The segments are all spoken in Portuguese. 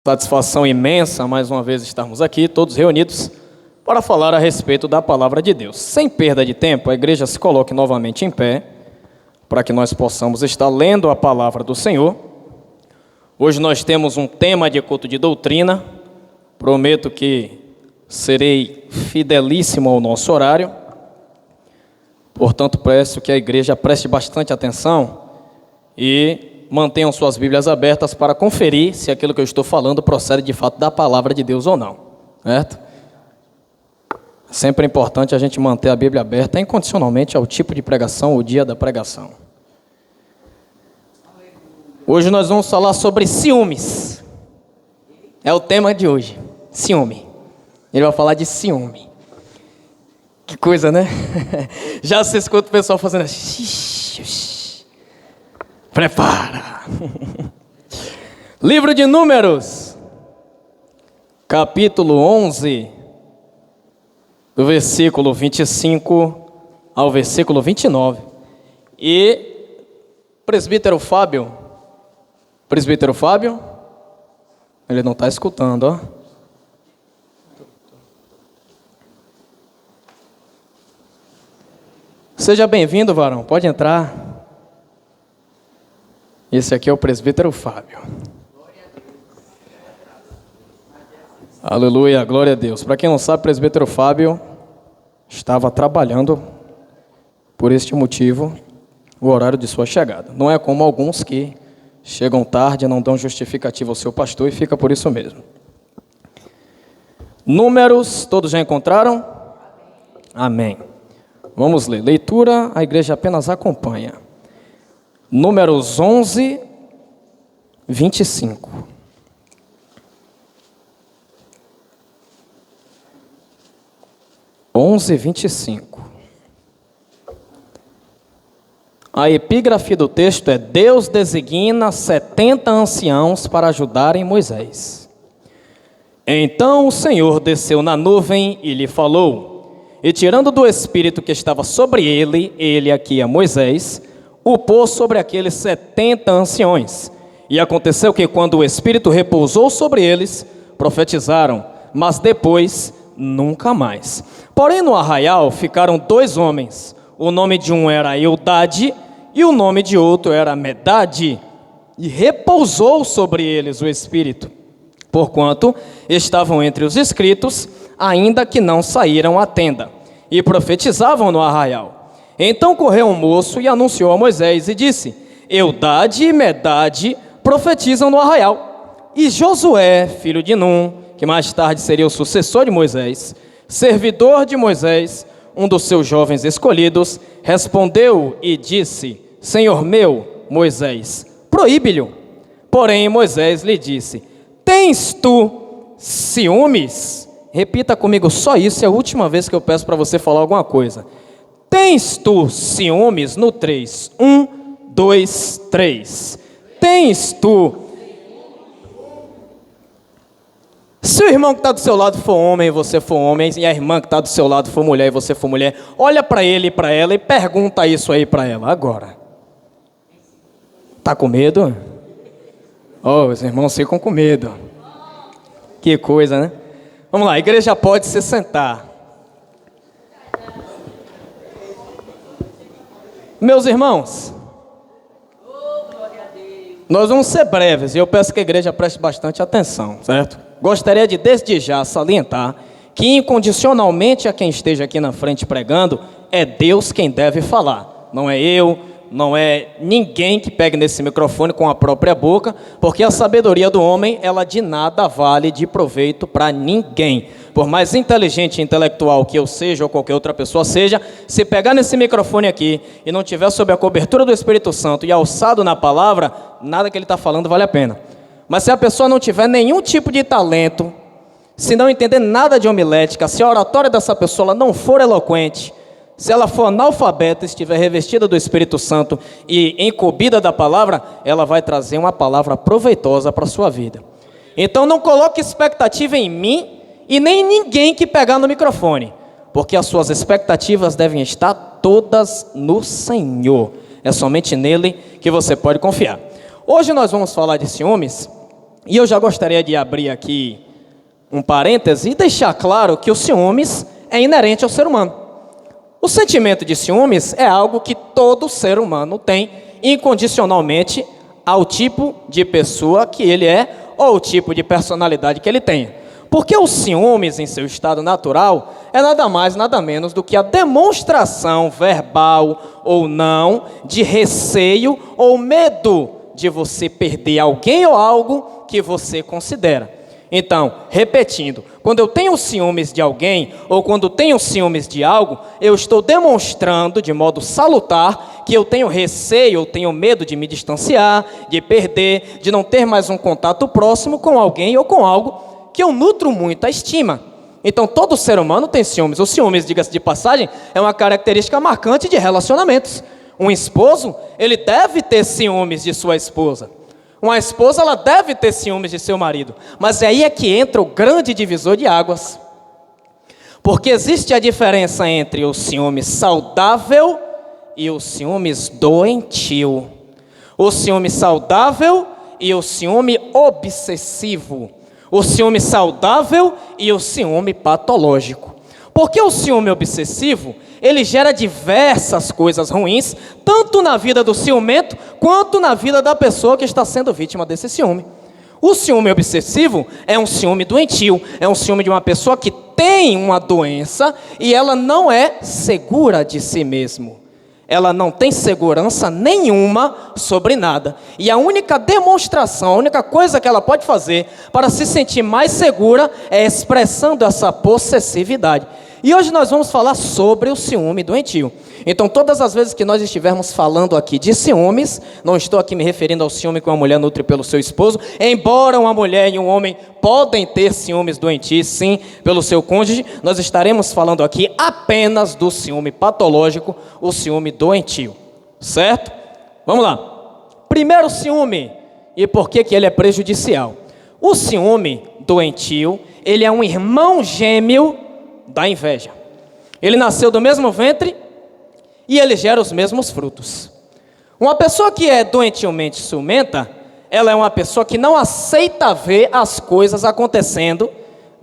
Satisfação imensa, mais uma vez, estarmos aqui, todos reunidos, para falar a respeito da Palavra de Deus. Sem perda de tempo, a igreja se coloque novamente em pé, para que nós possamos estar lendo a Palavra do Senhor. Hoje nós temos um tema de culto de doutrina. Prometo que serei fidelíssimo ao nosso horário. Portanto, peço que a igreja preste bastante atenção e mantenham suas Bíblias abertas para conferir se aquilo que eu estou falando procede de fato da Palavra de Deus ou não, certo? Sempre é importante a gente manter a Bíblia aberta incondicionalmente ao tipo de pregação, o dia da pregação. Hoje nós vamos falar sobre ciúmes. É o tema de hoje, ciúme. Ele vai falar de ciúme. Que coisa, né? Já se escuta o pessoal fazendo assim. Prepara. Livro de Números, capítulo 11, do versículo 25 ao versículo 29. E presbítero Fábio, ele não está escutando, ó. Seja bem-vindo, varão, pode entrar. Esse aqui é o presbítero Fábio. Aleluia, glória a Deus. Para quem não sabe, o presbítero Fábio estava trabalhando, por este motivo, o horário de sua chegada. Não é como alguns que chegam tarde, não dão justificativa ao seu pastor e fica por isso mesmo. Números, todos já encontraram? Amém. Vamos ler. Leitura, a igreja apenas acompanha. Números 11, 25. A epígrafe do texto é: Deus designa 70 anciãos para ajudarem Moisés. Então o Senhor desceu na nuvem e lhe falou, e tirando do espírito que estava sobre ele aqui a Moisés, o pôs sobre aqueles 70 anciões. E aconteceu que quando o Espírito repousou sobre eles, profetizaram, mas depois nunca mais. Porém no arraial ficaram 2 homens, o nome de um era Eldade e o nome de outro era Medade, e repousou sobre eles o Espírito, porquanto estavam entre os inscritos, ainda que não saíram à tenda, e profetizavam no arraial. Então correu um moço e anunciou a Moisés e disse: Eldade e Medade profetizam no arraial. E Josué, filho de Num, que mais tarde seria o sucessor de Moisés, servidor de Moisés, um dos seus jovens escolhidos, respondeu e disse: Senhor meu, Moisés, proíbe-lhe. Porém Moisés lhe disse: Tens tu ciúmes? Repita comigo só isso, é a última vez que eu peço para você falar alguma coisa. Tens tu ciúmes? No 3. 1, 2, 3. Tens tu. Se o irmão que está do seu lado for homem e você for homem, e a irmã que está do seu lado for mulher e você for mulher, olha para ele e para ela e pergunta isso aí para ela agora. Está com medo? Oh, os irmãos ficam com medo. Que coisa, né? Vamos lá, a igreja pode se sentar. Meus irmãos, nós vamos ser breves e eu peço que a igreja preste bastante atenção, certo? Gostaria de desde já salientar que incondicionalmente a quem esteja aqui na frente pregando é Deus quem deve falar, não é eu, não é ninguém que pegue nesse microfone com a própria boca, porque a sabedoria do homem, ela de nada vale de proveito para ninguém. Por mais inteligente e intelectual que eu seja ou qualquer outra pessoa seja, se pegar nesse microfone aqui e não tiver sob a cobertura do Espírito Santo e alçado na palavra, nada que ele está falando vale a pena. Mas se a pessoa não tiver nenhum tipo de talento, se não entender nada de homilética, se a oratória dessa pessoa não for eloquente, se ela for analfabeta, estiver revestida do Espírito Santo e incumbida da palavra, ela vai trazer uma palavra proveitosa para a sua vida. Então não coloque expectativa em mim e nem em ninguém que pegar no microfone, porque as suas expectativas devem estar todas no Senhor. É somente nele que você pode confiar. Hoje nós vamos falar de ciúmes E eu já gostaria de abrir aqui um parêntese e deixar claro que o ciúmes é inerente ao ser humano. O sentimento de ciúmes é algo que todo ser humano tem incondicionalmente ao tipo de pessoa que ele é ou o tipo de personalidade que ele tenha. Porque o ciúmes, em seu estado natural, é nada mais, nada menos do que a demonstração verbal ou não de receio ou medo de você perder alguém ou algo que você considera. Então, repetindo, quando eu tenho ciúmes de alguém ou quando tenho ciúmes de algo, eu estou demonstrando de modo salutar que eu tenho receio, eu tenho medo de me distanciar, de perder, de não ter mais um contato próximo com alguém ou com algo que eu nutro muito a estima. Então, todo ser humano tem ciúmes. O ciúmes, diga-se de passagem, é uma característica marcante de relacionamentos. Um esposo, ele deve ter ciúmes de sua esposa. Uma esposa, ela deve ter ciúmes de seu marido. Mas aí é que entra o grande divisor de águas. Porque existe a diferença entre o ciúme saudável e o ciúmes doentio. O ciúme saudável e o ciúme obsessivo. O ciúme saudável e o ciúme patológico. Porque o ciúme obsessivo, ele gera diversas coisas ruins, tanto na vida do ciumento, quanto na vida da pessoa que está sendo vítima desse ciúme. O ciúme obsessivo é um ciúme doentio, é um ciúme de uma pessoa que tem uma doença e ela não é segura de si mesmo. Ela não tem segurança nenhuma sobre nada. E a única demonstração, a única coisa que ela pode fazer para se sentir mais segura é expressando essa possessividade. E hoje nós vamos falar sobre o ciúme doentio. Então, todas as vezes que nós estivermos falando aqui de ciúmes, não estou aqui me referindo ao ciúme que uma mulher nutre pelo seu esposo, embora uma mulher e um homem podem ter ciúmes doentios, sim, pelo seu cônjuge, nós estaremos falando aqui apenas do ciúme patológico, o ciúme doentio, certo? Vamos lá. Primeiro ciúme, e por que ele é prejudicial? O ciúme doentio, ele é um irmão gêmeo da inveja. Ele nasceu do mesmo ventre e ele gera os mesmos frutos. Uma pessoa que é doentiamente ciumenta, ela é uma pessoa que não aceita ver as coisas acontecendo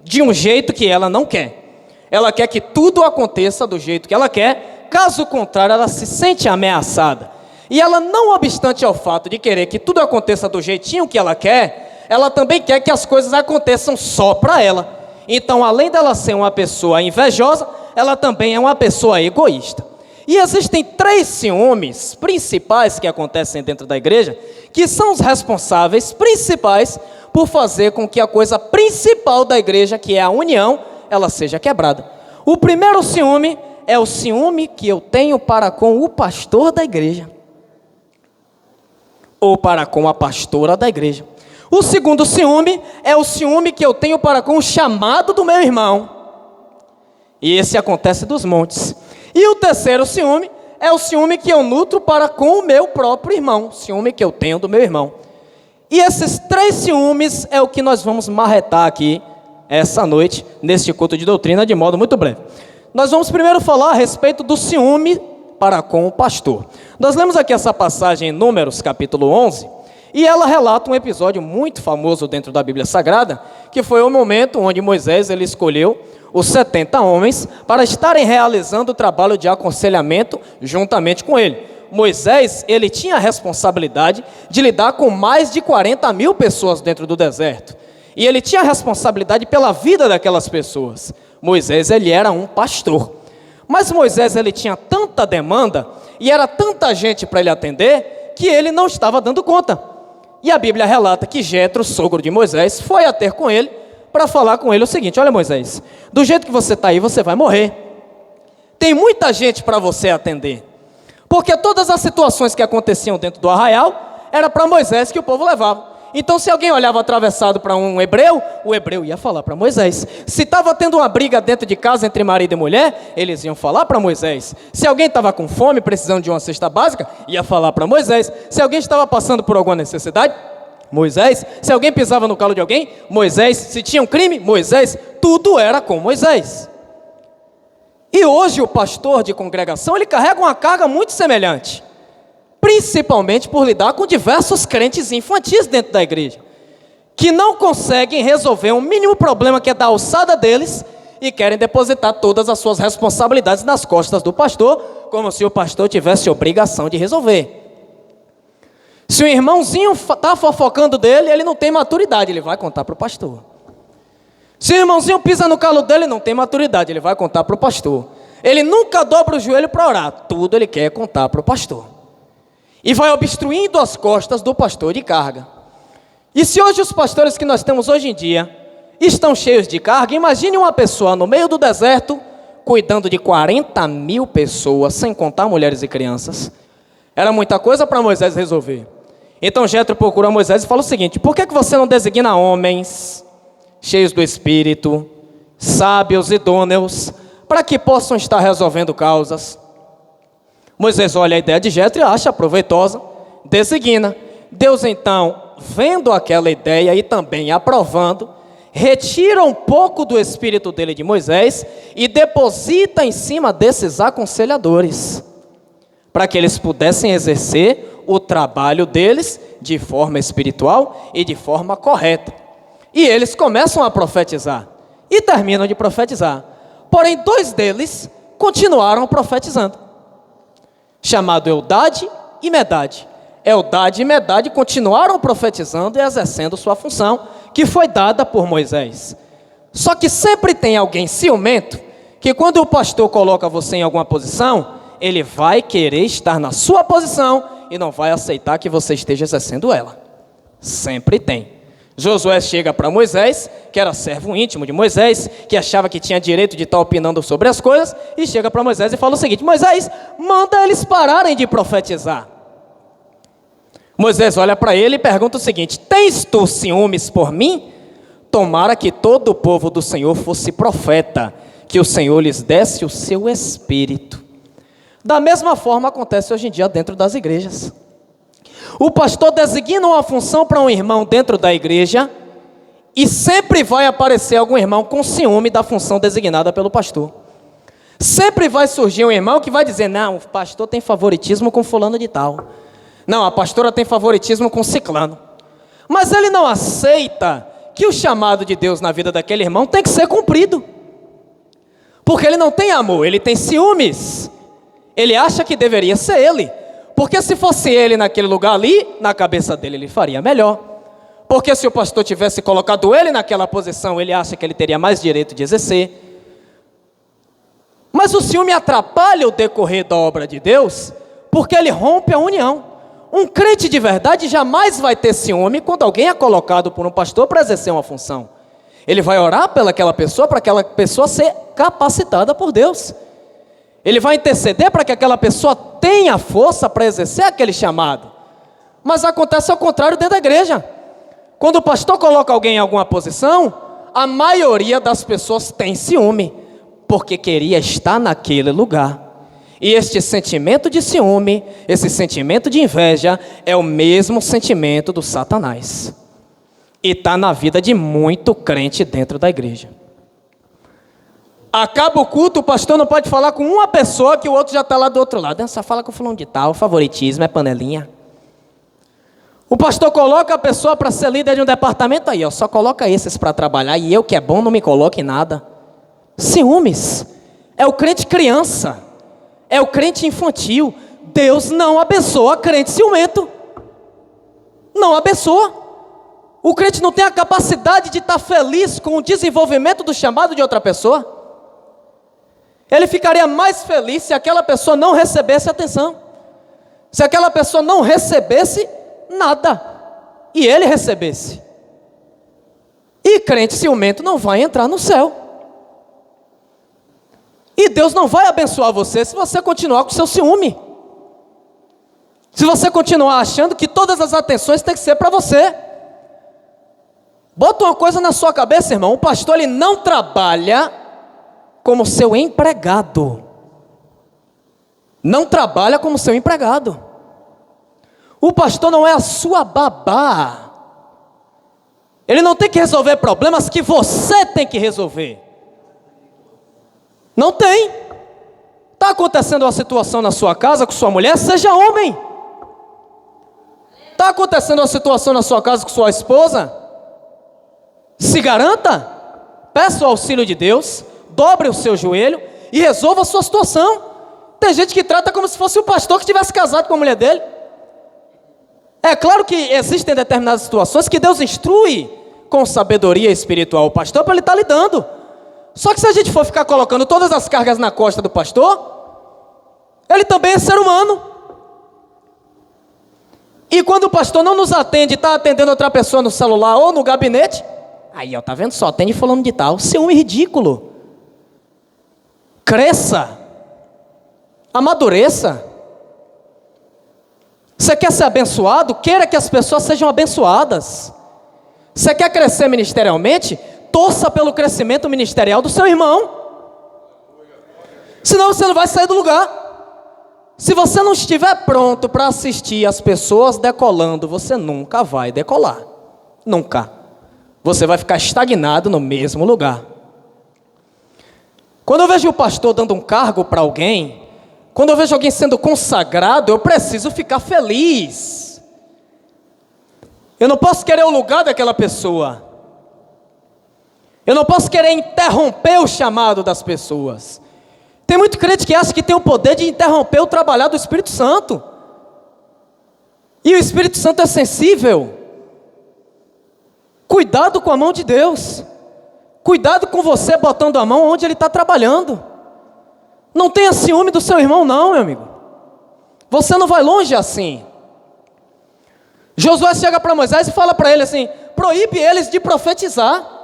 de um jeito que ela não quer. Ela quer que tudo aconteça do jeito que ela quer, caso contrário, ela se sente ameaçada. E ela, não obstante ao fato de querer que tudo aconteça do jeitinho que ela quer, ela também quer que as coisas aconteçam só para ela. Então, além dela ser uma pessoa invejosa, ela também é uma pessoa egoísta. E existem 3 ciúmes principais que acontecem dentro da igreja, que são os responsáveis principais por fazer com que a coisa principal da igreja, que é a união, ela seja quebrada. O primeiro ciúme é o ciúme que eu tenho para com o pastor da igreja, ou para com a pastora da igreja. O segundo ciúme é o ciúme que eu tenho para com o chamado do meu irmão. E esse acontece dos montes. E o terceiro ciúme é o ciúme que eu nutro para com o meu próprio irmão. Ciúme que eu tenho do meu irmão. E esses 3 ciúmes é o que nós vamos marretar aqui essa noite, neste culto de doutrina, de modo muito breve. Nós vamos primeiro falar a respeito do ciúme para com o pastor. Nós lemos aqui essa passagem em Números, capítulo 11, e ela relata um episódio muito famoso dentro da Bíblia Sagrada, que foi o momento onde Moisés ele escolheu os 70 homens para estarem realizando o trabalho de aconselhamento juntamente com ele. Moisés, ele tinha a responsabilidade de lidar com mais de 40 mil pessoas dentro do deserto. E ele tinha a responsabilidade pela vida daquelas pessoas. Moisés, ele era um pastor. Mas Moisés, ele tinha tanta demanda e era tanta gente para ele atender que ele não estava dando conta. E a Bíblia relata que Jetro, sogro de Moisés, foi a ter com ele para falar com ele o seguinte: olha, Moisés, do jeito que você está aí, você vai morrer. Tem muita gente para você atender. Porque todas as situações que aconteciam dentro do arraial, era para Moisés que o povo levava. Então, se alguém olhava atravessado para um hebreu, o hebreu ia falar para Moisés. Se estava tendo uma briga dentro de casa entre marido e mulher, eles iam falar para Moisés. Se alguém estava com fome, precisando de uma cesta básica, ia falar para Moisés. Se alguém estava passando por alguma necessidade, Moisés. Se alguém pisava no calo de alguém, Moisés. Se tinha um crime, Moisés. Tudo era com Moisés. E hoje o pastor de congregação, ele carrega uma carga muito semelhante, principalmente por lidar com diversos crentes infantis dentro da igreja. que não conseguem resolver um mínimo problema que é da alçada deles e querem depositar todas as suas responsabilidades nas costas do pastor, como se o pastor tivesse obrigação de resolver. Se o irmãozinho está fofocando dele, ele não tem maturidade, ele vai contar para o pastor. Se o irmãozinho pisa no calo dele, não tem maturidade, ele vai contar para o pastor. Ele nunca dobra o joelho para orar, tudo ele quer contar para o pastor. E vai obstruindo as costas do pastor de carga. E se hoje os pastores que nós temos hoje em dia estão cheios de carga, imagine uma pessoa no meio do deserto, cuidando de 40 mil pessoas, sem contar mulheres e crianças. Era muita coisa para Moisés resolver. Então Jetro procura Moisés e fala o seguinte: por que você não designa homens cheios do Espírito, sábios, idôneos, para que possam estar resolvendo causas? Moisés olha a ideia de Jetro e acha proveitosa, designa. Deus então, vendo aquela ideia e também aprovando, retira um pouco do espírito dele de Moisés e deposita em cima desses aconselhadores, para que eles pudessem exercer o trabalho deles de forma espiritual e de forma correta. E eles começam a profetizar e terminam de profetizar. Porém, 2 deles continuaram profetizando, chamado Eldade e Medade. Eldade e Medade continuaram profetizando e exercendo sua função, que foi dada por Moisés. Só que sempre tem alguém ciumento, que quando o pastor coloca você em alguma posição, ele vai querer estar na sua posição e não vai aceitar que você esteja exercendo ela. Sempre tem. Josué chega para Moisés, que era servo íntimo de Moisés, que achava que tinha direito de estar opinando sobre as coisas, e chega para Moisés e fala o seguinte: Moisés, manda eles pararem de profetizar. Moisés olha para ele e pergunta o seguinte: tens tu ciúmes por mim? Tomara que todo o povo do Senhor fosse profeta, que o Senhor lhes desse o seu espírito. Da mesma forma acontece hoje em dia dentro das igrejas. O pastor designa uma função para um irmão dentro da igreja e sempre vai aparecer algum irmão com ciúme da função designada pelo pastor. Sempre vai surgir um irmão que vai dizer: não, o pastor tem favoritismo com fulano de tal. Não, a pastora tem favoritismo com ciclano. Mas ele não aceita que o chamado de Deus na vida daquele irmão tem que ser cumprido. Porque ele não tem amor, ele tem ciúmes. Ele acha que deveria ser ele. Porque se fosse ele naquele lugar ali, na cabeça dele ele faria melhor. Porque se o pastor tivesse colocado ele naquela posição, ele acha que ele teria mais direito de exercer. Mas o ciúme atrapalha o decorrer da obra de Deus, porque ele rompe a união. Um crente de verdade jamais vai ter ciúme quando alguém é colocado por um pastor para exercer uma função. Ele vai orar pelaquela pessoa, para aquela pessoa ser capacitada por Deus. Ele vai interceder para que aquela pessoa tenha força para exercer aquele chamado. Mas acontece ao contrário dentro da igreja. Quando o pastor coloca alguém em alguma posição, a maioria das pessoas tem ciúme, porque queria estar naquele lugar. E este sentimento de ciúme, esse sentimento de inveja, é o mesmo sentimento do Satanás. E está na vida de muito crente dentro da igreja. Acaba o culto, o pastor não pode falar com uma pessoa que o outro já está lá do outro lado. Só fala com o fulano de tal, favoritismo, é panelinha. O pastor coloca a pessoa para ser líder de um departamento aí, ó, só coloca esses para trabalhar e eu que é bom não me coloque em nada. Ciúmes. É o crente criança. É o crente infantil. Deus não abençoa crente ciumento. Não abençoa. O crente não tem a capacidade de estar feliz com o desenvolvimento do chamado de outra pessoa. Ele ficaria mais feliz se aquela pessoa não recebesse atenção. Se aquela pessoa não recebesse nada e ele recebesse. E crente ciumento não vai entrar no céu. E Deus não vai abençoar você se você continuar com seu ciúme. Se você continuar achando que todas as atenções têm que ser para você. Bota uma coisa na sua cabeça, irmão. O pastor ele não trabalha como seu empregado. Não trabalha como seu empregado. O pastor não é a sua babá. Ele não tem que resolver problemas que você tem que resolver. Não tem. Está acontecendo uma situação na sua casa com sua mulher, seja homem. Está acontecendo uma situação na sua casa com sua esposa, Se garanta, peça o auxílio de Deus, dobre o seu joelho e resolva a sua situação. Tem gente que trata como se fosse o pastor que tivesse casado com a mulher dele. É claro que existem determinadas situações que Deus instrui com sabedoria espiritual o pastor para ele estar lidando. Só que se a gente for ficar colocando todas as cargas na costa do pastor, ele também é ser humano. E quando o pastor não nos atende, está atendendo outra pessoa no celular ou no gabinete, aí, ó, tá vendo só, atende falando de tal. Ciúme ridículo. Cresça. Amadureça. Você quer ser abençoado? Queira que as pessoas sejam abençoadas. Você quer crescer ministerialmente? Torça pelo crescimento ministerial do seu irmão. Senão você não vai sair do lugar. Se você não estiver pronto para assistir as pessoas decolando, você nunca vai decolar. Nunca. Você vai ficar estagnado no mesmo lugar. Quando eu vejo o pastor dando um cargo para alguém, quando eu vejo alguém sendo consagrado, eu preciso ficar feliz. Eu não posso querer o lugar daquela pessoa. Eu não posso querer interromper o chamado das pessoas. Tem muito crente que acha que tem o poder de interromper o trabalhar do Espírito Santo. E o Espírito Santo é sensível. Cuidado com a mão de Deus. Cuidado com você botando a mão onde ele está trabalhando. Não tenha ciúme do seu irmão não, meu amigo. Você não vai longe assim. Josué chega para Moisés e fala para ele assim: proíbe eles de profetizar.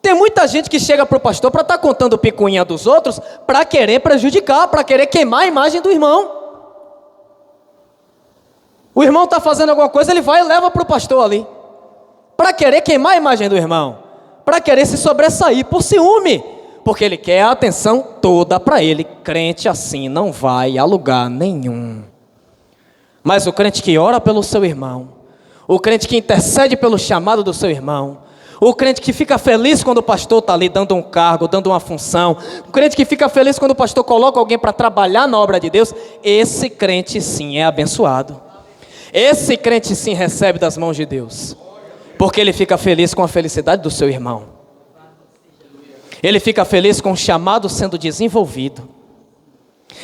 Tem muita gente que chega para o pastor para estar contando picuinha dos outros, para querer prejudicar, para querer queimar a imagem do irmão. O irmão está fazendo alguma coisa, ele vai e leva para o pastor ali, para querer queimar a imagem do irmão, para querer se sobressair por ciúme, porque ele quer a atenção toda para ele. Crente assim não vai a lugar nenhum. Mas o crente que ora pelo seu irmão, o crente que intercede pelo chamado do seu irmão, o crente que fica feliz quando o pastor está ali dando um cargo, dando uma função, o crente que fica feliz quando o pastor coloca alguém para trabalhar na obra de Deus, esse crente sim é abençoado. Esse crente sim recebe das mãos de Deus, porque ele fica feliz com a felicidade do seu irmão. Ele fica feliz com o chamado sendo desenvolvido.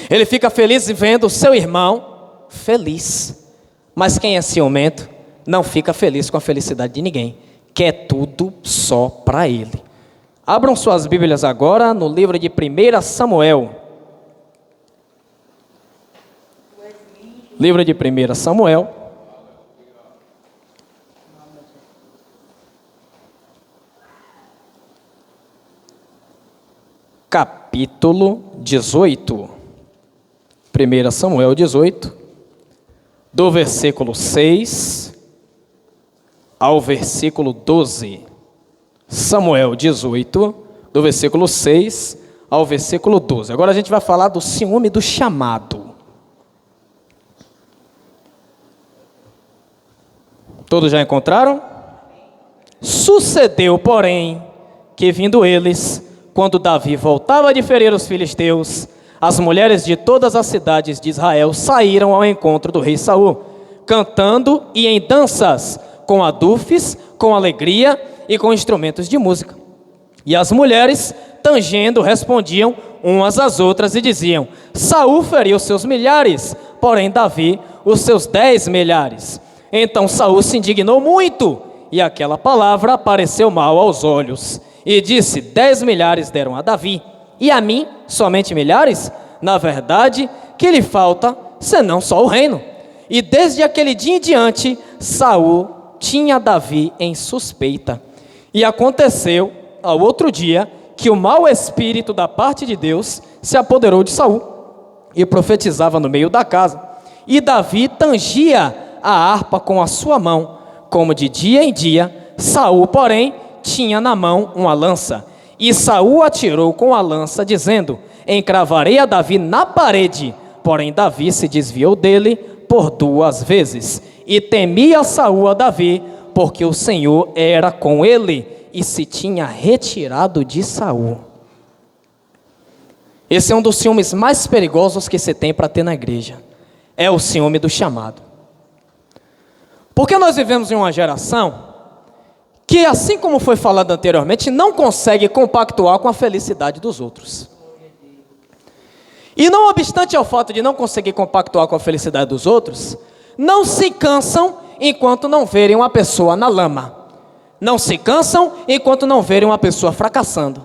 Ele fica feliz vendo o seu irmão feliz. Mas quem é ciumento não fica feliz com a felicidade de ninguém. Quer tudo só para ele. Abram suas Bíblias agora no livro de 1 Samuel. Livro de 1 Samuel. Capítulo 18. 1 Samuel 18. Do versículo 6 ao versículo 12. Samuel 18, do versículo 6 ao versículo 12. Agora a gente vai falar do ciúme do chamado. Todos já encontraram? Sucedeu, porém, que vindo eles, quando Davi voltava de ferir os filisteus, as mulheres de todas as cidades de Israel saíram ao encontro do rei Saul, cantando e em danças, com adufes, com alegria e com instrumentos de música. E as mulheres, tangendo, respondiam umas às outras e diziam: Saul feriu seus milhares, porém Davi os seus 10 milhares. Então Saul se indignou muito, e aquela palavra pareceu mal aos olhos. E disse: 10 milhares deram a Davi, e a mim somente milhares? Na verdade, que lhe falta, senão só o reino. E desde aquele dia em diante, Saul tinha Davi em suspeita. E aconteceu, ao outro dia, que o mau espírito da parte de Deus se apoderou de Saul, e profetizava no meio da casa. E Davi tangia a harpa com a sua mão, como de dia em dia. Saul, porém, tinha na mão uma lança. E Saul atirou com a lança, dizendo: encravarei a Davi na parede. Porém Davi se desviou dele por 2 vezes. E temia Saul a Davi, porque o Senhor era com ele, e se tinha retirado de Saul. Esse é um dos ciúmes mais perigosos que se tem para ter na igreja. É o ciúme do chamado. Porque nós vivemos em uma geração que que, assim como foi falado anteriormente, não consegue compactuar com a felicidade dos outros. E não obstante ao fato de não conseguir compactuar com a felicidade dos outros, não se cansam enquanto não verem uma pessoa na lama. Não se cansam enquanto não verem uma pessoa fracassando.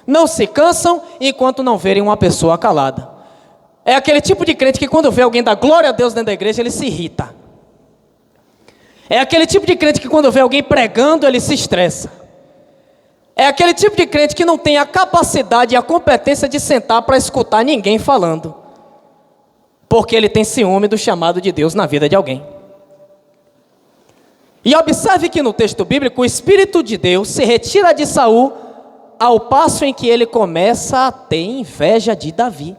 Não se cansam enquanto não verem uma pessoa calada. É aquele tipo de crente que quando vê alguém dar glória a Deus dentro da igreja, ele se irrita. É aquele tipo de crente que quando vê alguém pregando, ele se estressa. É aquele tipo de crente que não tem a capacidade e a competência de sentar para escutar ninguém falando. Porque ele tem ciúme do chamado de Deus na vida de alguém. E observe que no texto bíblico, o Espírito de Deus se retira de Saul ao passo em que ele começa a ter inveja de Davi.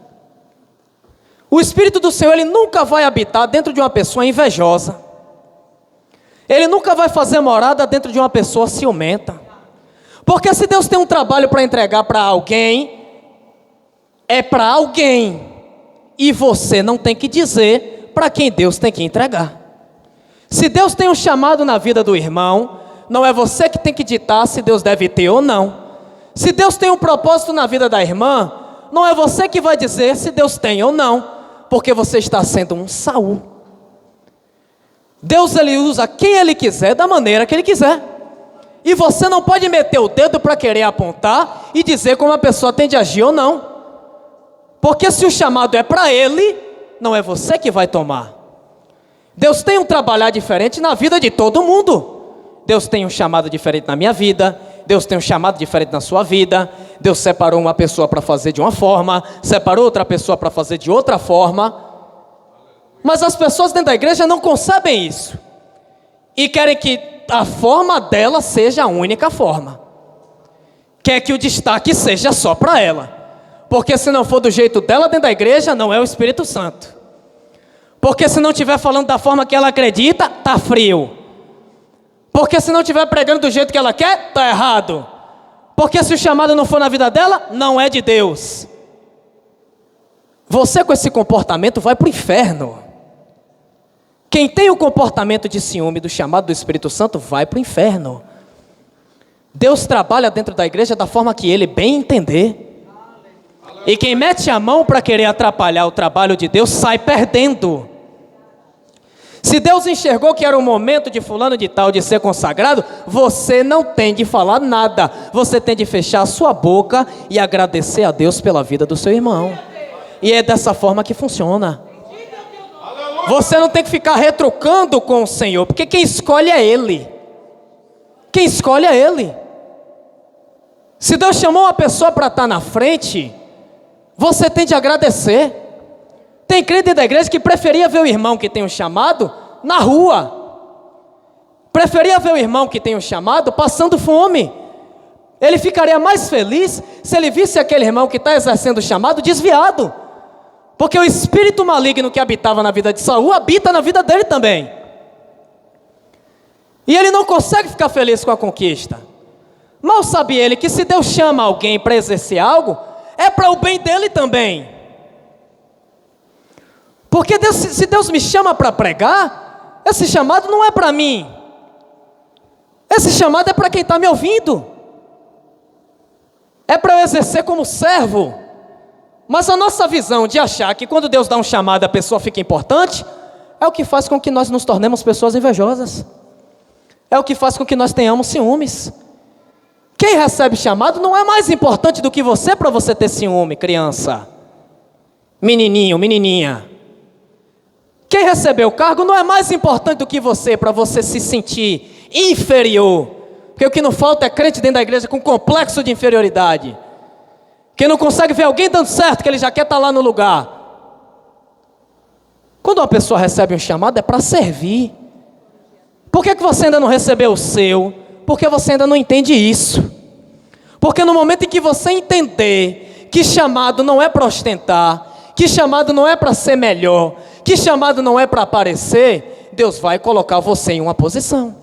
O Espírito do Senhor, ele nunca vai habitar dentro de uma pessoa invejosa. Ele nunca vai fazer morada dentro de uma pessoa ciumenta. Porque se Deus tem um trabalho para entregar para alguém, é para alguém. E você não tem que dizer para quem Deus tem que entregar. Se Deus tem um chamado na vida do irmão, não é você que tem que ditar se Deus deve ter ou não. Se Deus tem um propósito na vida da irmã, não é você que vai dizer se Deus tem ou não, porque você está sendo um Saul. Deus, ele usa quem ele quiser, da maneira que ele quiser. E você não pode meter o dedo para querer apontar e dizer como a pessoa tem de agir ou não. Porque se o chamado é para ele, não é você que vai tomar. Deus tem um trabalhar diferente na vida de todo mundo. Deus tem um chamado diferente na minha vida. Deus tem um chamado diferente na sua vida. Deus separou uma pessoa para fazer de uma forma, separou outra pessoa para fazer de outra forma. Mas as pessoas dentro da igreja não concebem isso. E querem que a forma dela seja a única forma. Quer que o destaque seja só para ela. Porque se não for do jeito dela dentro da igreja, não é o Espírito Santo. Porque se não estiver falando da forma que ela acredita, está frio. Porque se não estiver pregando do jeito que ela quer, está errado. Porque se o chamado não for na vida dela, não é de Deus. Você com esse comportamento vai para o inferno. Quem tem o comportamento de ciúme do chamado do Espírito Santo vai para o inferno. Deus trabalha dentro da igreja da forma que ele bem entender. E quem mete a mão para querer atrapalhar o trabalho de Deus sai perdendo. Se Deus enxergou que era o momento de fulano de tal de ser consagrado, você não tem de falar nada. Você tem de fechar a sua boca e agradecer a Deus pela vida do seu irmão. E é dessa forma que funciona. Você não tem que ficar retrucando com o Senhor, porque quem escolhe é Ele. Quem escolhe é Ele. Se Deus chamou uma pessoa para estar na frente, você tem de agradecer. Tem crente da igreja que preferia ver o irmão que tem um chamado na rua. Preferia ver o irmão que tem um chamado passando fome. Ele ficaria mais feliz se ele visse aquele irmão que está exercendo o chamado desviado. Porque o espírito maligno que habitava na vida de Saul habita na vida dele também. E ele não consegue ficar feliz com a conquista. Mal sabe ele que se Deus chama alguém para exercer algo, é para o bem dele também. Porque Deus, se Deus me chama para pregar, esse chamado não é para mim. Esse chamado é para quem está me ouvindo. É para eu exercer como servo. Mas a nossa visão de achar que quando Deus dá um chamado a pessoa fica importante, é o que faz com que nós nos tornemos pessoas invejosas. É o que faz com que nós tenhamos ciúmes. Quem recebe chamado não é mais importante do que você para você ter ciúme, criança. Menininho, menininha. Quem recebeu o cargo não é mais importante do que você para você se sentir inferior. Porque o que não falta é crente dentro da igreja com complexo de inferioridade. Que não consegue ver alguém dando certo, que ele já quer estar lá no lugar. Quando uma pessoa recebe um chamado é para servir. Por que você ainda não recebeu o seu? Porque você ainda não entende isso. Porque no momento em que você entender que chamado não é para ostentar, que chamado não é para ser melhor, que chamado não é para aparecer, Deus vai colocar você em uma posição.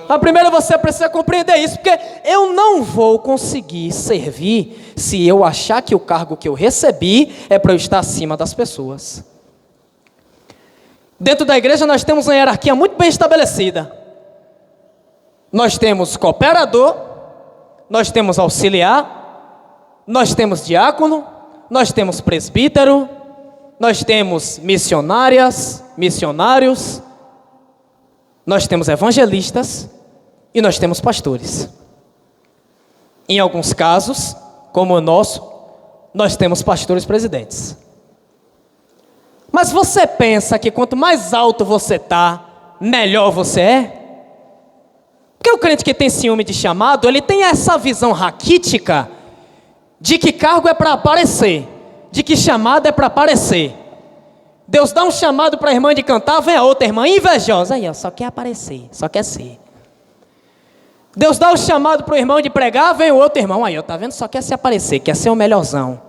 A primeira você precisa compreender isso, porque eu não vou conseguir servir se eu achar que o cargo que eu recebi é para eu estar acima das pessoas. Dentro da igreja nós temos uma hierarquia muito bem estabelecida. Nós temos cooperador, nós temos auxiliar, nós temos diácono, nós temos presbítero, nós temos missionárias, missionários, nós temos evangelistas e nós temos pastores. Em alguns casos, como o nosso, nós temos pastores presidentes. Mas você pensa que quanto mais alto você está, melhor você é? Porque o crente que tem ciúme de chamado, ele tem essa visão raquítica de que cargo é para aparecer, de que chamado é para aparecer. Deus dá um chamado para a irmã de cantar, vem a outra irmã invejosa, aí ó, só quer aparecer, só quer ser. Deus dá o chamado para o irmão de pregar, vem o outro irmão, aí ó, tá vendo, só quer se aparecer, quer ser o melhorzão.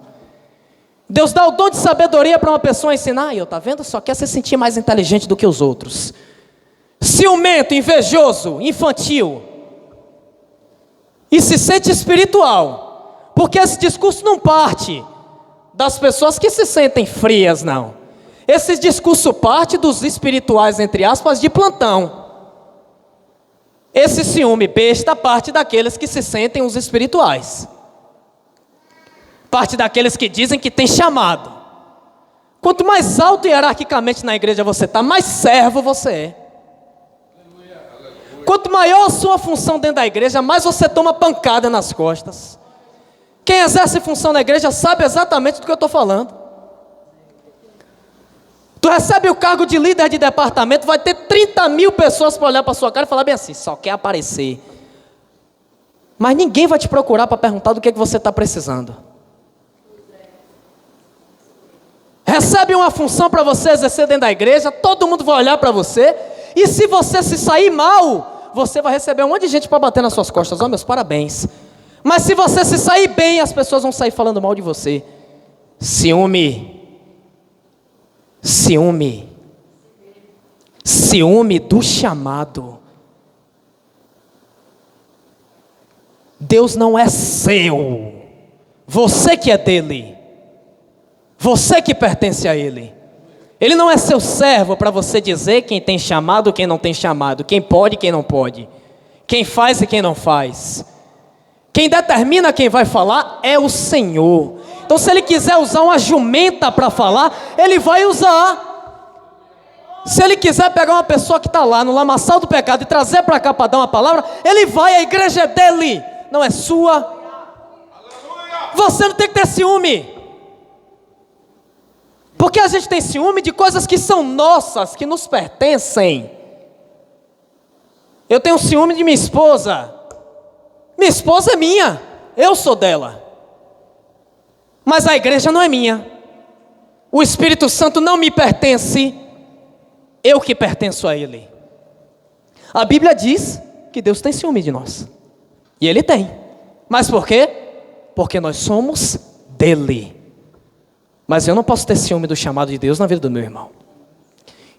Deus dá o dom de sabedoria para uma pessoa ensinar, aí ó, tá vendo, só quer se sentir mais inteligente do que os outros. Ciumento, invejoso, infantil, e se sente espiritual, porque esse discurso não parte das pessoas que se sentem frias, não. Esse discurso parte dos espirituais, entre aspas, de plantão. Esse ciúme besta parte daqueles que se sentem os espirituais, parte daqueles que dizem que tem chamado. Quanto mais alto hierarquicamente na igreja você está, mais servo você é. Quanto maior a sua função dentro da igreja, mais você toma pancada nas costas. Quem exerce função na igreja sabe exatamente do que eu estou falando. Tu recebe o cargo de líder de departamento, vai ter 30 mil pessoas para olhar para a sua cara e falar bem assim, só quer aparecer. Mas ninguém vai te procurar para perguntar do que você está precisando. Recebe uma função para você exercer dentro da igreja, todo mundo vai olhar para você, e se você se sair mal, você vai receber um monte de gente para bater nas suas costas, ó, meus parabéns. Mas se você se sair bem, as pessoas vão sair falando mal de você. Ciúme do chamado. Deus não é seu, você que é dele, você que pertence a ele. Ele não é seu servo para você dizer quem tem chamado, quem não tem chamado, quem pode e quem não pode, quem faz e quem não faz. Quem determina quem vai falar é o Senhor. Então se ele quiser usar uma jumenta para falar, ele vai usar. Se ele quiser pegar uma pessoa que está lá no lamaçal do pecado e trazer para cá para dar uma palavra, ele vai, a igreja é dele, não é sua. Você não tem que ter ciúme. Porque a gente tem ciúme de coisas que são nossas, que nos pertencem. Eu tenho ciúme de minha esposa. Minha esposa é minha, eu sou dela. Mas a igreja não é minha. O Espírito Santo não me pertence, eu que pertenço a Ele. A Bíblia diz que Deus tem ciúme de nós. E Ele tem. Mas por quê? Porque nós somos dele. Mas eu não posso ter ciúme do chamado de Deus na vida do meu irmão.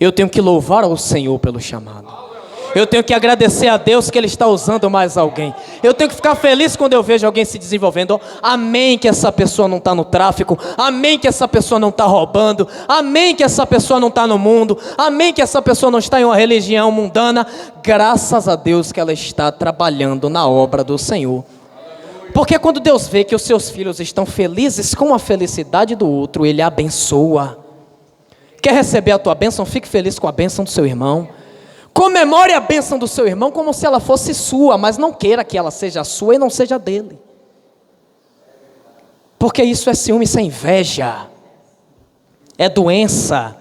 Eu tenho que louvar ao Senhor pelo chamado. Eu tenho que agradecer a Deus que Ele está usando mais alguém. Eu tenho que ficar feliz quando eu vejo alguém se desenvolvendo. Amém que essa pessoa não está no tráfico. Amém que essa pessoa não está roubando. Amém que essa pessoa não está no mundo. Amém que essa pessoa não está em uma religião mundana. Graças a Deus que ela está trabalhando na obra do Senhor. Porque quando Deus vê que os seus filhos estão felizes com a felicidade do outro, Ele abençoa. Quer receber a tua bênção? Fique feliz com a bênção do seu irmão. Comemore a bênção do seu irmão como se ela fosse sua, mas não queira que ela seja sua e não seja dele. Porque isso é ciúme, isso é inveja, é doença.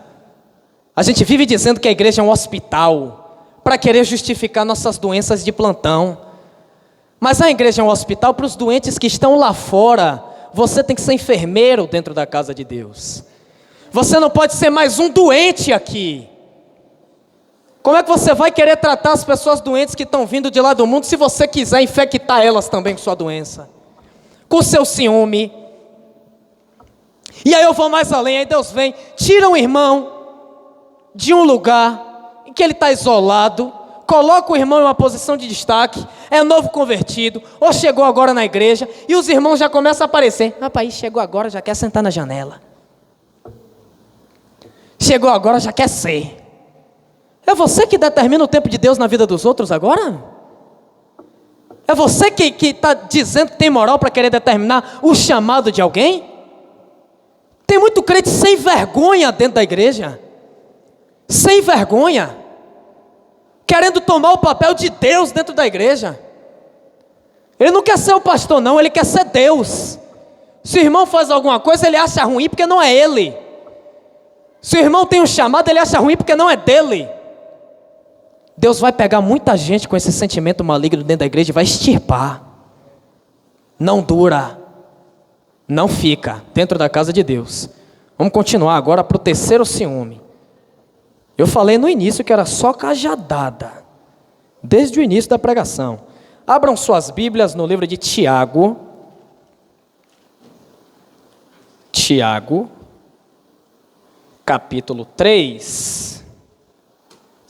A gente vive dizendo que a igreja é um hospital, para querer justificar nossas doenças de plantão. Mas a igreja é um hospital para os doentes que estão lá fora. Você tem que ser enfermeiro dentro da casa de Deus. Você não pode ser mais um doente aqui. Como é que você vai querer tratar as pessoas doentes que estão vindo de lá do mundo se você quiser infectar elas também com sua doença? Com seu ciúme. E aí eu vou mais além, aí Deus vem, tira um irmão de um lugar em que ele está isolado, coloca o irmão em uma posição de destaque, é novo convertido, ou chegou agora na igreja, e os irmãos já começam a aparecer. Rapaz, chegou agora, já quer sentar na janela. Chegou agora, já quer ser. É você que determina o tempo de Deus na vida dos outros agora? É você que está dizendo que tem moral para querer determinar o chamado de alguém? Tem muito crente sem vergonha dentro da igreja. Sem vergonha. Querendo tomar o papel de Deus dentro da igreja. Ele não quer ser o pastor não, ele quer ser Deus. Se o irmão faz alguma coisa, ele acha ruim porque não é ele. Se o irmão tem um chamado, ele acha ruim porque não é dele. Deus vai pegar muita gente com esse sentimento maligno dentro da igreja e vai extirpar. Não dura. Não fica dentro da casa de Deus. Vamos continuar agora para o terceiro ciúme. Eu falei no início que era só cajadada. Desde o início da pregação. Abram suas Bíblias no livro de Tiago. Tiago, capítulo 3.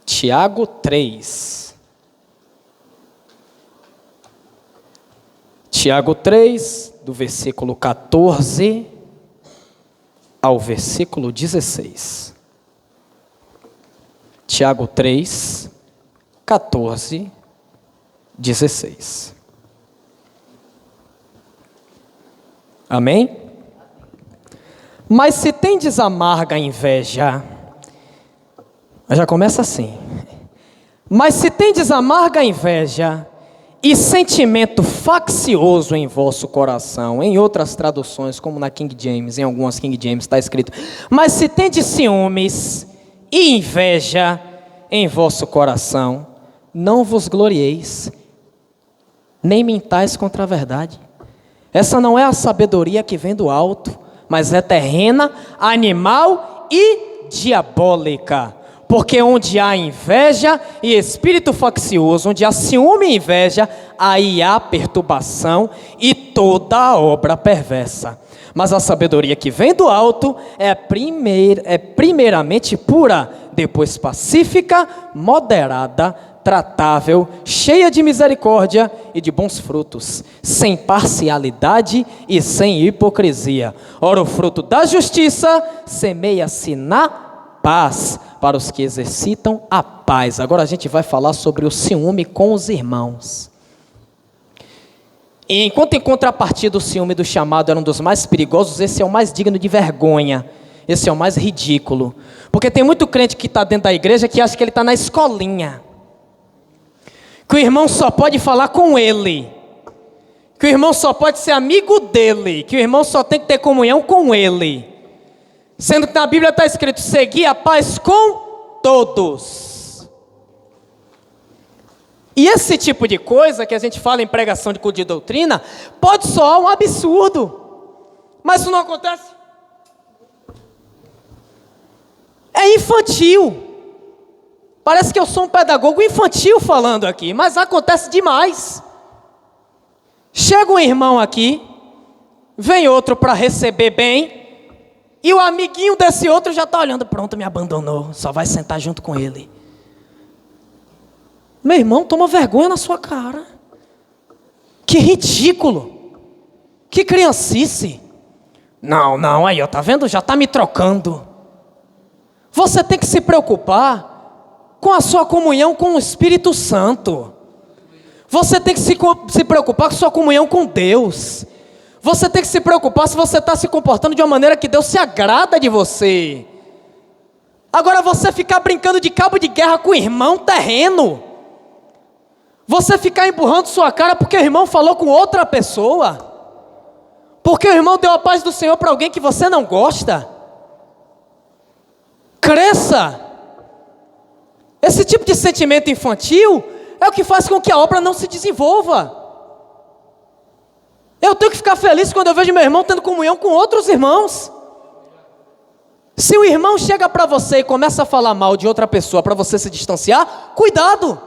Tiago 3. Tiago 3, do versículo 14 ao versículo 16. Tiago 3, 14, 16. Amém? Mas se tendes amarga inveja, já começa assim. Mas se tendes amarga inveja e sentimento faccioso em vosso coração, em outras traduções, como na King James, em algumas King James está escrito, mas se tendes ciúmes e inveja em vosso coração, não vos glorieis, nem mintais contra a verdade. Essa não é a sabedoria que vem do alto, mas é terrena, animal e diabólica. Porque onde há inveja e espírito faccioso, onde há ciúme e inveja, aí há perturbação e toda a obra perversa. Mas a sabedoria que vem do alto é primeiramente pura, depois pacífica, moderada, tratável, cheia de misericórdia e de bons frutos, sem parcialidade e sem hipocrisia. Ora, o fruto da justiça semeia-se na paz para os que exercitam a paz. Agora a gente vai falar sobre o ciúme com os irmãos. E enquanto em contrapartida o ciúme do chamado era um dos mais perigosos, esse é o mais digno de vergonha. Esse é o mais ridículo. Porque tem muito crente que está dentro da igreja que acha que ele está na escolinha. Que o irmão só pode falar com ele. Que o irmão só pode ser amigo dele. Que o irmão só tem que ter comunhão com ele. Sendo que na Bíblia está escrito, seguir a paz com todos. E esse tipo de coisa que a gente fala em pregação de culto de doutrina, pode soar um absurdo. Mas isso não acontece. É infantil. Parece que eu sou um pedagogo infantil falando aqui, mas acontece demais. Chega um irmão aqui, vem outro para receber bem, e o amiguinho desse outro já está olhando, pronto, me abandonou, só vai sentar junto com ele. Meu irmão, toma vergonha na sua cara. Que ridículo. Que criancice. Não, aí, ó, tá vendo? Já está me trocando. Você tem que se preocupar com a sua comunhão com o Espírito Santo. Você tem que se preocupar com a sua comunhão com Deus. Você tem que se preocupar se você está se comportando de uma maneira que Deus se agrada de você. Agora você ficar brincando de cabo de guerra com o irmão terreno. Você ficar empurrando sua cara porque o irmão falou com outra pessoa. Porque o irmão deu a paz do Senhor para alguém que você não gosta. Cresça. Esse tipo de sentimento infantil é o que faz com que a obra não se desenvolva. Eu tenho que ficar feliz quando eu vejo meu irmão tendo comunhão com outros irmãos. Se o irmão chega para você e começa a falar mal de outra pessoa para você se distanciar, cuidado.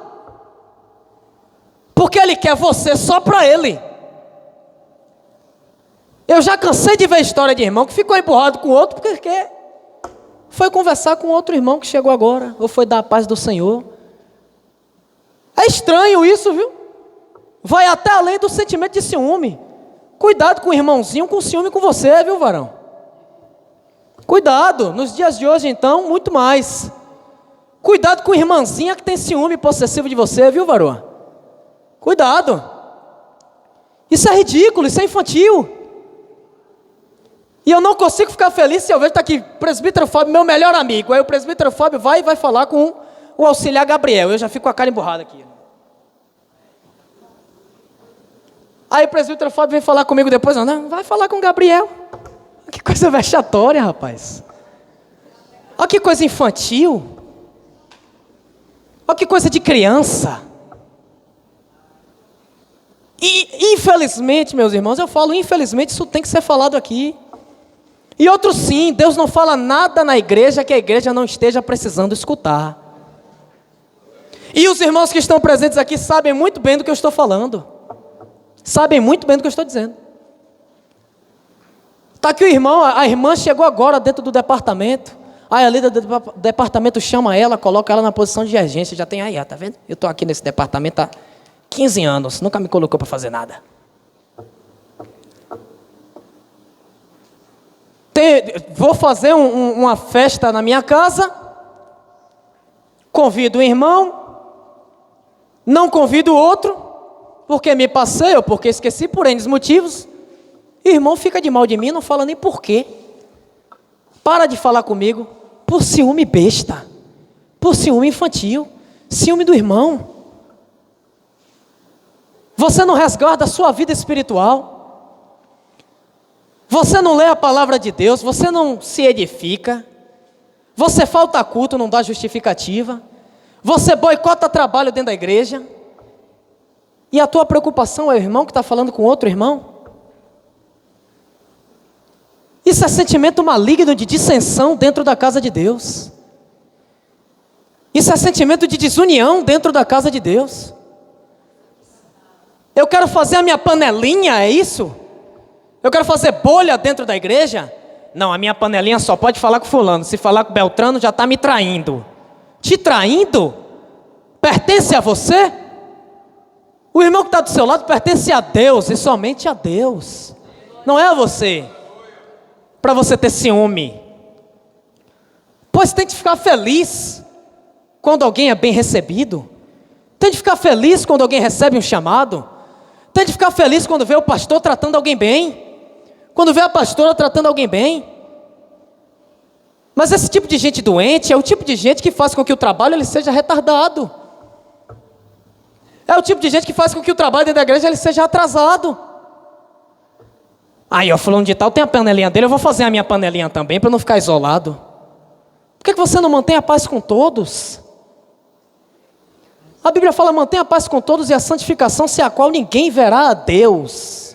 Porque ele quer você só para ele. Eu já cansei de ver história de irmão que ficou empurrado com outro porque foi conversar com outro irmão que chegou agora, ou foi dar a paz do Senhor. É estranho isso, viu? Vai até além do sentimento de ciúme. Cuidado com o irmãozinho com ciúme com você, viu, varão? Cuidado, nos dias de hoje então, muito mais. Cuidado com a irmãzinha que tem ciúme possessivo de você, viu, varão? Cuidado. Isso é ridículo, isso é infantil. E eu não consigo ficar feliz se eu vejo, está aqui, presbítero Fábio, meu melhor amigo. Aí o presbítero Fábio vai e vai falar com o auxiliar Gabriel. Eu já fico com a cara emburrada aqui. Aí o presbítero Fábio vem falar comigo depois. Não, vai falar com o Gabriel. Que coisa vexatória, rapaz. Olha que coisa infantil. Olha que coisa de criança. E infelizmente, meus irmãos, eu falo infelizmente, isso tem que ser falado aqui. E outro sim, Deus não fala nada na igreja que a igreja não esteja precisando escutar. E os irmãos que estão presentes aqui sabem muito bem do que eu estou falando. Sabem muito bem do que eu estou dizendo. Está aqui o irmão, a irmã chegou agora dentro do departamento. Aí a líder do departamento chama ela, coloca ela na posição de regência. Já tem aí, tá vendo? Eu estou aqui nesse departamento há 15 anos, nunca me colocou para fazer nada. Vou fazer uma festa na minha casa, convido um irmão, não convido outro, porque me passei ou porque esqueci por N motivos. Irmão fica de mal de mim, não fala nem por quê. Para de falar comigo por ciúme besta, por ciúme infantil, ciúme do irmão. Você não resguarda a sua vida espiritual. Você não lê a palavra de Deus, você não se edifica. Você falta culto, não dá justificativa. Você boicota trabalho dentro da igreja. E a tua preocupação é o irmão que está falando com outro irmão? Isso é sentimento maligno de dissensão dentro da casa de Deus. Isso é sentimento de desunião dentro da casa de Deus. Eu quero fazer a minha panelinha, é isso? Eu quero fazer bolha dentro da igreja? Não, a minha panelinha só pode falar com fulano. Se falar com Beltrano já está me traindo. Te traindo? Pertence a você? O irmão que está do seu lado pertence a Deus e somente a Deus. Não é a você. Para você ter ciúme. Pois tente ficar feliz quando alguém é bem recebido. Tente ficar feliz quando alguém recebe um chamado. Tente ficar feliz quando vê o pastor tratando alguém bem. Quando vê a pastora tratando alguém bem. Mas esse tipo de gente doente é o tipo de gente que faz com que o trabalho ele seja retardado. É o tipo de gente que faz com que o trabalho dentro da igreja ele seja atrasado. Aí, ó, fulano de tal tem a panelinha dele, eu vou fazer a minha panelinha também para não ficar isolado. Por que você não mantém a paz com todos? A Bíblia fala, mantenha a paz com todos e a santificação, sem a qual ninguém verá a Deus.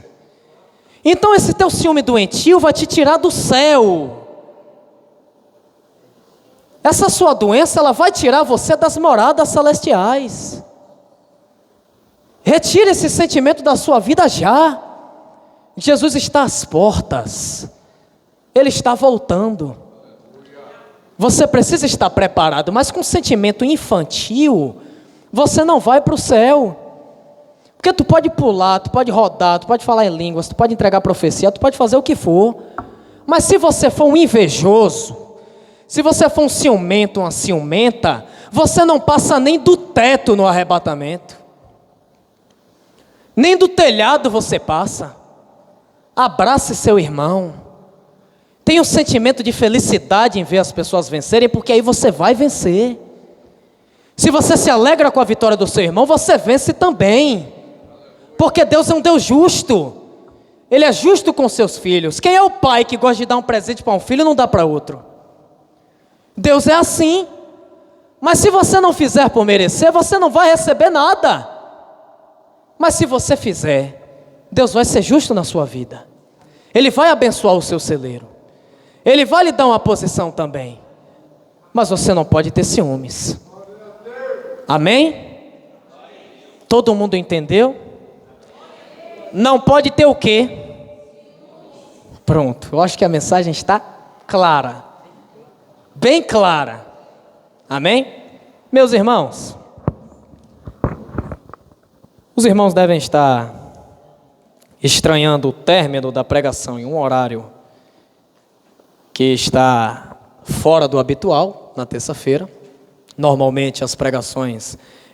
Então esse teu ciúme doentio vai te tirar do céu. Essa sua doença, ela vai tirar você das moradas celestiais. Retire esse sentimento da sua vida já. Jesus está às portas. Ele está voltando. Você precisa estar preparado, mas com sentimento infantil, você não vai para o céu. Porque tu pode pular, tu pode rodar, tu pode falar em línguas, tu pode entregar profecia, tu pode fazer o que for. Mas se você for um invejoso, se você for um ciumento, uma ciumenta, você não passa nem do teto no arrebatamento. Nem do telhado você passa. Abrace seu irmão. Tenha um sentimento de felicidade em ver as pessoas vencerem, porque aí você vai vencer. Se você se alegra com a vitória do seu irmão, você vence também. Porque Deus é um Deus justo. Ele é justo com seus filhos. Quem é o pai que gosta de dar um presente para um filho e não dá para outro? Deus é assim. Mas se você não fizer por merecer, você não vai receber nada. Mas se você fizer, Deus vai ser justo na sua vida. Ele vai abençoar o seu celeiro. Ele vai lhe dar uma posição também. Mas você não pode ter ciúmes. Amém? Todo mundo entendeu? Não pode ter o quê? Pronto, eu acho que a mensagem está clara. Bem clara. Amém? Meus irmãos, os irmãos devem estar estranhando o término da pregação em um horário que está fora do habitual, na terça-feira. Normalmente as pregações,